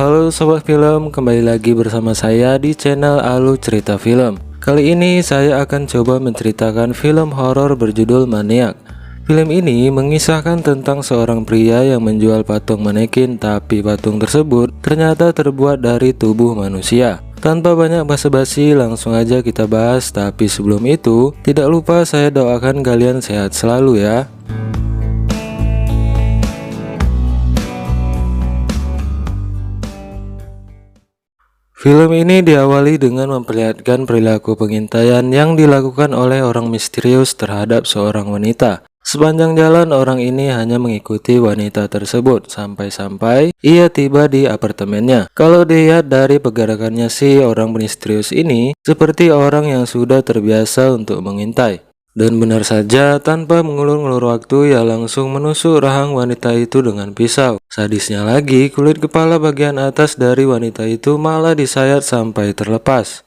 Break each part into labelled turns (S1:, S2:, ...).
S1: Halo sobat film, kembali lagi bersama saya di channel Alu Cerita Film. Kali ini saya akan coba menceritakan film horor berjudul Maniak. Film ini mengisahkan tentang seorang pria yang menjual patung manekin, tapi patung tersebut ternyata terbuat dari tubuh manusia. Tanpa banyak basa-basi, langsung aja kita bahas. Tapi sebelum itu, tidak lupa saya doakan kalian sehat selalu ya. Film ini diawali dengan memperlihatkan perilaku pengintaian yang dilakukan oleh orang misterius terhadap seorang wanita. Sepanjang jalan orang ini hanya mengikuti wanita tersebut sampai-sampai ia tiba di apartemennya. Kalau dilihat dari pergerakannya sih, orang misterius ini seperti orang yang sudah terbiasa untuk mengintai. Dan benar saja, tanpa mengulur-ngulur waktu, ia langsung menusuk rahang wanita itu dengan pisau. Sadisnya lagi, kulit kepala bagian atas dari wanita itu malah disayat sampai terlepas.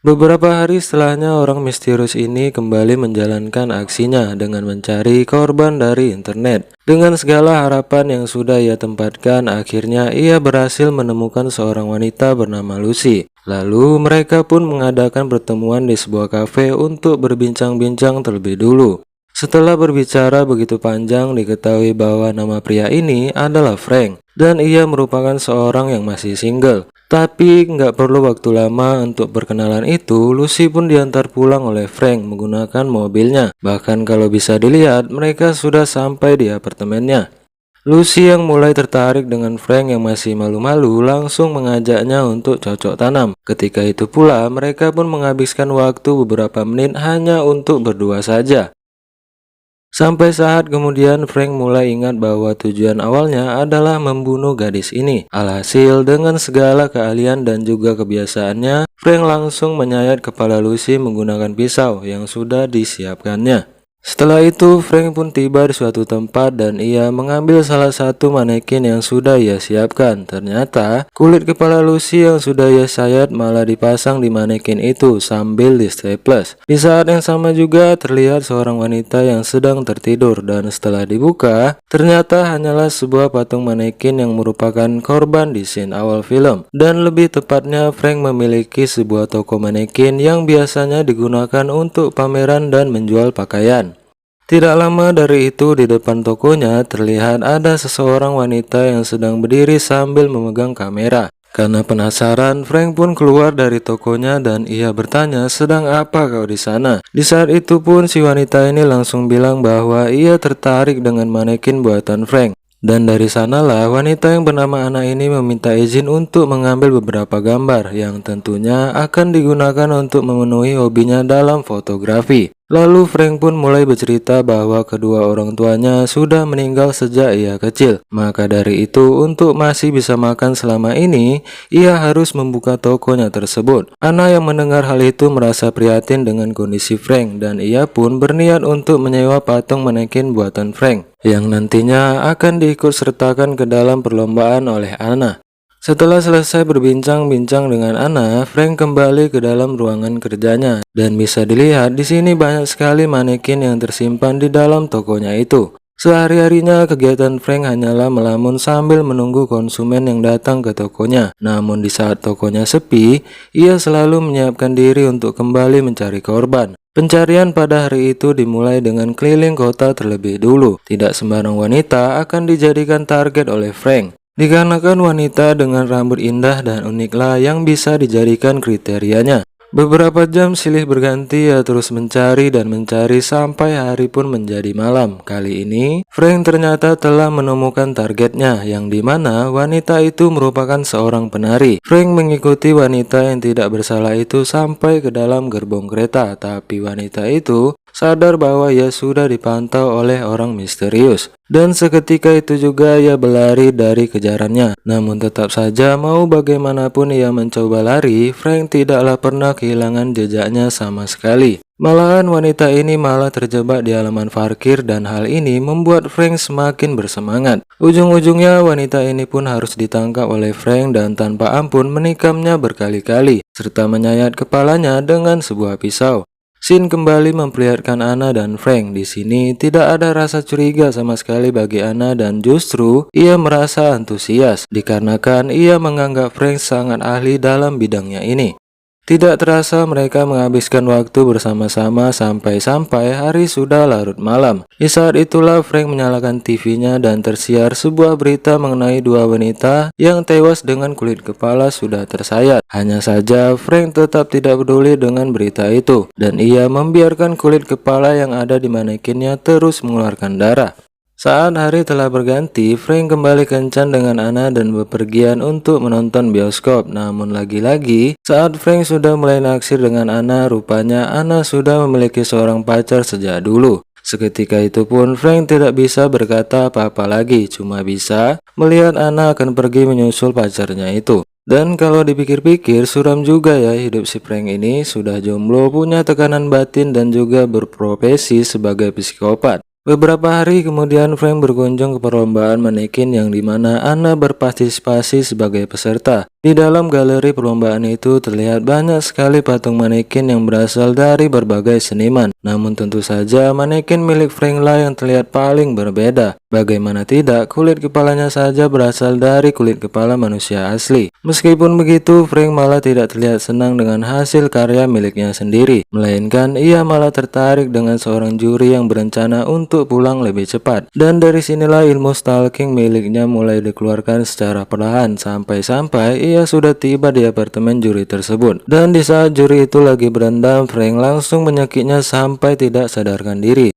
S1: Beberapa hari setelahnya, orang misterius ini kembali menjalankan aksinya dengan mencari korban dari internet. Dengan segala harapan yang sudah ia tempatkan, akhirnya ia berhasil menemukan seorang wanita bernama Lucy. Lalu mereka pun mengadakan pertemuan di sebuah kafe untuk berbincang-bincang terlebih dulu. Setelah berbicara begitu panjang, diketahui bahwa nama pria ini adalah Frank, dan ia merupakan seorang yang masih single. Tapi nggak perlu waktu lama untuk perkenalan itu, Lucy pun diantar pulang oleh Frank menggunakan mobilnya. Bahkan kalau bisa dilihat, mereka sudah sampai di apartemennya. Lucy yang mulai tertarik dengan Frank yang masih malu-malu langsung mengajaknya untuk cocok tanam. Ketika itu pula, mereka pun menghabiskan waktu beberapa menit hanya untuk berdua saja. Sampai saat kemudian Frank mulai ingat bahwa tujuan awalnya adalah membunuh gadis ini. Alhasil dengan segala keahlian dan juga kebiasaannya, Frank langsung menyayat kepala Lucy menggunakan pisau yang sudah disiapkannya. Setelah itu Frank pun tiba di suatu tempat dan ia mengambil salah satu manekin yang sudah ia siapkan. Ternyata kulit kepala Lucy yang sudah ia sayat malah dipasang di manekin itu sambil di staples. Di saat yang sama juga terlihat seorang wanita yang sedang tertidur, dan setelah dibuka ternyata hanyalah sebuah patung manekin yang merupakan korban di scene awal film. Dan lebih tepatnya Frank memiliki sebuah toko manekin yang biasanya digunakan untuk pameran dan menjual pakaian. Tidak lama dari itu, di depan tokonya terlihat ada seseorang wanita yang sedang berdiri sambil memegang kamera. Karena penasaran, Frank pun keluar dari tokonya dan ia bertanya, "Sedang apa kau di sana?" Di saat itu pun si wanita ini langsung bilang bahwa ia tertarik dengan manekin buatan Frank. Dan dari sanalah wanita yang bernama Anna ini meminta izin untuk mengambil beberapa gambar yang tentunya akan digunakan untuk memenuhi hobinya dalam fotografi. Lalu Frank pun mulai bercerita bahwa kedua orang tuanya sudah meninggal sejak ia kecil. Maka dari itu, untuk masih bisa makan selama ini, ia harus membuka tokonya tersebut. Anna yang mendengar hal itu merasa prihatin dengan kondisi Frank, dan ia pun berniat untuk menyewa patung manekin buatan Frank yang nantinya akan diikut sertakan ke dalam perlombaan oleh Anna. Setelah selesai berbincang-bincang dengan Anna, Frank kembali ke dalam ruangan kerjanya, dan bisa dilihat di sini banyak sekali manekin yang tersimpan di dalam tokonya itu. Sehari-harinya kegiatan Frank hanyalah melamun sambil menunggu konsumen yang datang ke tokonya. Namun di saat tokonya sepi, ia selalu menyiapkan diri untuk kembali mencari korban. Pencarian pada hari itu dimulai dengan keliling kota terlebih dulu. Tidak sembarang wanita akan dijadikan target oleh Frank, dikarenakan wanita dengan rambut indah dan uniklah yang bisa dijadikan kriterianya. Beberapa jam silih berganti ia terus mencari dan mencari sampai hari pun menjadi malam. Kali ini Frank ternyata telah menemukan targetnya, yang dimana wanita itu merupakan seorang penari. Frank mengikuti wanita yang tidak bersalah itu sampai ke dalam gerbong kereta, tapi wanita itu sadar bahwa ia sudah dipantau oleh orang misterius. Dan seketika itu juga ia berlari dari kejarannya. Namun tetap saja mau bagaimanapun ia mencoba lari, Frank tidaklah pernah kehilangan jejaknya sama sekali. Malahan wanita ini malah terjebak di halaman parkir, dan hal ini membuat Frank semakin bersemangat. Ujung-ujungnya wanita ini pun harus ditangkap oleh Frank dan tanpa ampun menikamnya berkali-kali serta menyayat kepalanya dengan sebuah pisau. Sin kembali memperlihatkan Anna dan Frank. Di sini tidak ada rasa curiga sama sekali bagi Anna dan justru ia merasa antusias dikarenakan ia menganggap Frank sangat ahli dalam bidangnya ini. Tidak terasa mereka menghabiskan waktu bersama-sama sampai-sampai hari sudah larut malam. Di saat itulah Frank menyalakan TV-nya dan tersiar sebuah berita mengenai dua wanita yang tewas dengan kulit kepala sudah tersayat. Hanya saja Frank tetap tidak peduli dengan berita itu dan ia membiarkan kulit kepala yang ada di manekinnya terus mengeluarkan darah. Saat hari telah berganti, Frank kembali kencan dengan Anna dan bepergian untuk menonton bioskop. Namun lagi-lagi, saat Frank sudah mulai naksir dengan Anna, rupanya Anna sudah memiliki seorang pacar sejak dulu. Seketika itu pun Frank tidak bisa berkata apa-apa lagi, cuma bisa melihat Anna akan pergi menyusul pacarnya itu. Dan kalau dipikir-pikir, suram juga ya hidup si Frank ini, sudah jomblo, punya tekanan batin dan juga berprofesi sebagai psikopat. Beberapa hari kemudian Frank berkunjung ke perlombaan manekin yang dimana Anna berpartisipasi sebagai peserta. Di dalam galeri perlombaan itu terlihat banyak sekali patung manekin yang berasal dari berbagai seniman. Namun tentu saja manekin milik Frank lah yang terlihat paling berbeda. Bagaimana tidak, kulit kepalanya saja berasal dari kulit kepala manusia asli. Meskipun begitu, Frank malah tidak terlihat senang dengan hasil karya miliknya sendiri. Melainkan ia malah tertarik dengan seorang juri yang berencana untuk pulang lebih cepat. Dan dari sinilah ilmu stalking miliknya mulai dikeluarkan secara perlahan sampai-sampai ia sudah tiba di apartemen juri tersebut. Dan di saat juri itu lagi berendam, Frank langsung menyekiknya sampai tidak sadarkan diri.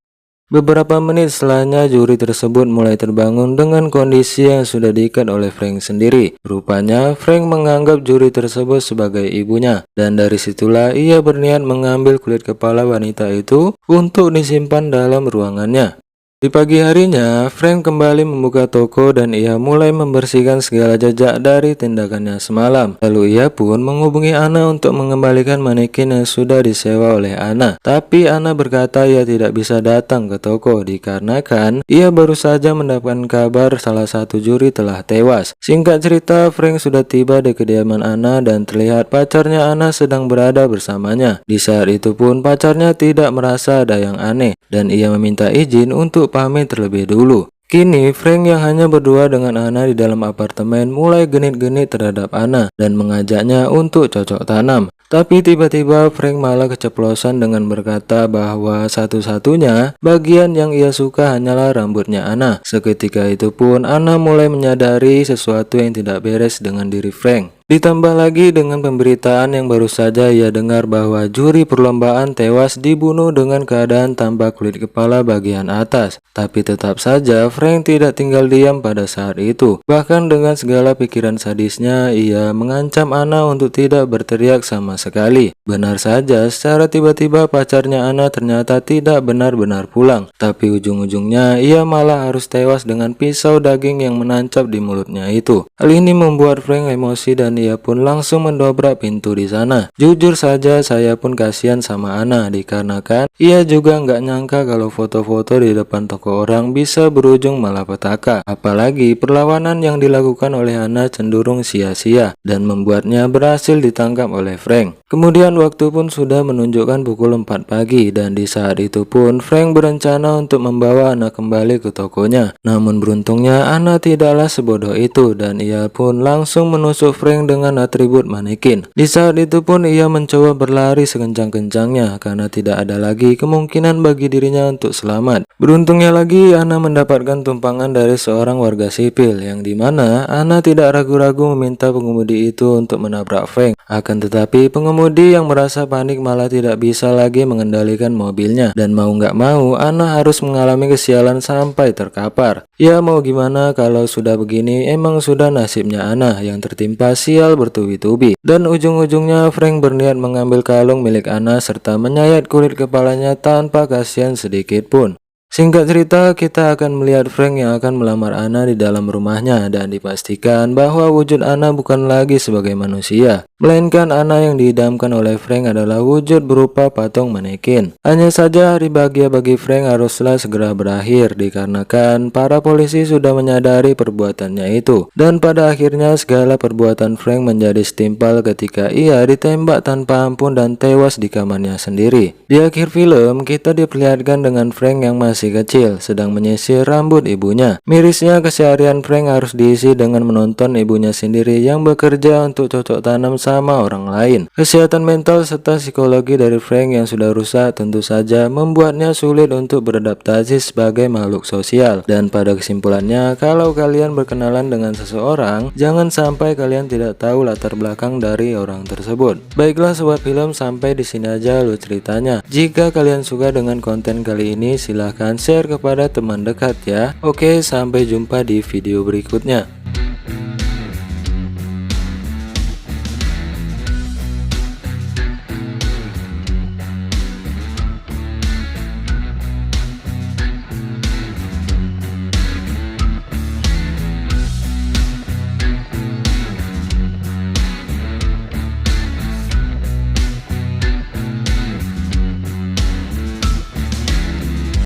S1: Beberapa menit setelahnya juri tersebut mulai terbangun dengan kondisi yang sudah diikat oleh Frank sendiri. Rupanya Frank menganggap juri tersebut sebagai ibunya. Dan dari situlah ia berniat mengambil kulit kepala wanita itu untuk disimpan dalam ruangannya. Di pagi harinya, Frank kembali membuka toko dan ia mulai membersihkan segala jejak dari tindakannya semalam. Lalu ia pun menghubungi Anna untuk mengembalikan manekin yang sudah disewa oleh Anna. Tapi Anna berkata ia tidak bisa datang ke toko dikarenakan ia baru saja mendapatkan kabar salah satu juri telah tewas. Singkat cerita, Frank sudah tiba di kediaman Anna dan terlihat pacarnya Anna sedang berada bersamanya. Di saat itu pun pacarnya tidak merasa ada yang aneh dan ia meminta izin untuk pamit terlebih dulu. Kini Frank yang hanya berdua dengan Anna di dalam apartemen mulai genit-genit terhadap Anna dan mengajaknya untuk cocok tanam. Tapi tiba-tiba Frank malah keceplosan dengan berkata bahwa satu-satunya bagian yang ia suka hanyalah rambutnya Anna. Seketika itu pun Anna mulai menyadari sesuatu yang tidak beres dengan diri Frank. Ditambah lagi dengan pemberitaan yang baru saja ia dengar bahwa juri perlombaan tewas dibunuh dengan keadaan tanpa kulit kepala bagian atas. Tapi tetap saja Frank tidak tinggal diam pada saat itu. Bahkan dengan segala pikiran sadisnya, ia mengancam Anna untuk tidak berteriak sama sekali. Benar saja, secara tiba-tiba pacarnya Anna ternyata tidak benar-benar pulang. Tapi ujung-ujungnya ia malah harus tewas dengan pisau daging yang menancap di mulutnya itu. Hal ini membuat Frank emosi dan ia pun langsung mendobrak pintu di sana. Jujur saja saya pun kasihan sama Anna dikarenakan ia juga nggak nyangka kalau foto-foto di depan toko orang bisa berujung malapetaka. Apalagi perlawanan yang dilakukan oleh Anna cenderung sia-sia dan membuatnya berhasil ditangkap oleh Frank. Kemudian waktu pun sudah menunjukkan pukul 4 pagi dan di saat itu pun Frank berencana untuk membawa Anna kembali ke tokonya. Namun beruntungnya Anna tidaklah sebodoh itu dan ia pun langsung menusuk Frank dengan atribut manekin. Di saat itu pun ia mencoba berlari sekencang-kencangnya karena tidak ada lagi kemungkinan bagi dirinya untuk selamat. Beruntungnya lagi Anna mendapatkan tumpangan dari seorang warga sipil yang dimana Anna tidak ragu-ragu meminta pengemudi itu untuk menabrak Frank. Akan tetapi pengemudi yang merasa panik malah tidak bisa lagi mengendalikan mobilnya dan mau nggak mau Anna harus mengalami kesialan sampai terkapar. Ya mau gimana kalau sudah begini, emang sudah nasibnya Anna yang tertimpa sial bertubi-tubi. Dan ujung-ujungnya Frank berniat mengambil kalung milik Anna serta menyayat kulit kepalanya tanpa kasihan sedikit pun. Singkat cerita, kita akan melihat Frank yang akan melamar Anna di dalam rumahnya dan dipastikan bahwa wujud Anna bukan lagi sebagai manusia, melainkan Anna yang diidamkan oleh Frank adalah wujud berupa patung manekin. Hanya saja hari bahagia bagi Frank haruslah segera berakhir dikarenakan para polisi sudah menyadari perbuatannya itu, dan pada akhirnya segala perbuatan Frank menjadi setimpal ketika ia ditembak tanpa ampun dan tewas di kamarnya sendiri. Di akhir film, kita diperlihatkan dengan Frank yang masih kecil sedang menyisir rambut ibunya. Mirisnya keseharian Frank harus diisi dengan menonton ibunya sendiri yang bekerja untuk cocok tanam sama orang lain. Kesehatan mental serta psikologi dari Frank yang sudah rusak tentu saja membuatnya sulit untuk beradaptasi sebagai makhluk sosial. Dan pada kesimpulannya, kalau kalian berkenalan dengan seseorang, jangan sampai kalian tidak tahu latar belakang dari orang tersebut. Baiklah sobat film, sampai di sini aja alur ceritanya. Jika kalian suka dengan konten kali ini, silahkan share kepada teman dekat ya. Oke, sampai jumpa di video berikutnya.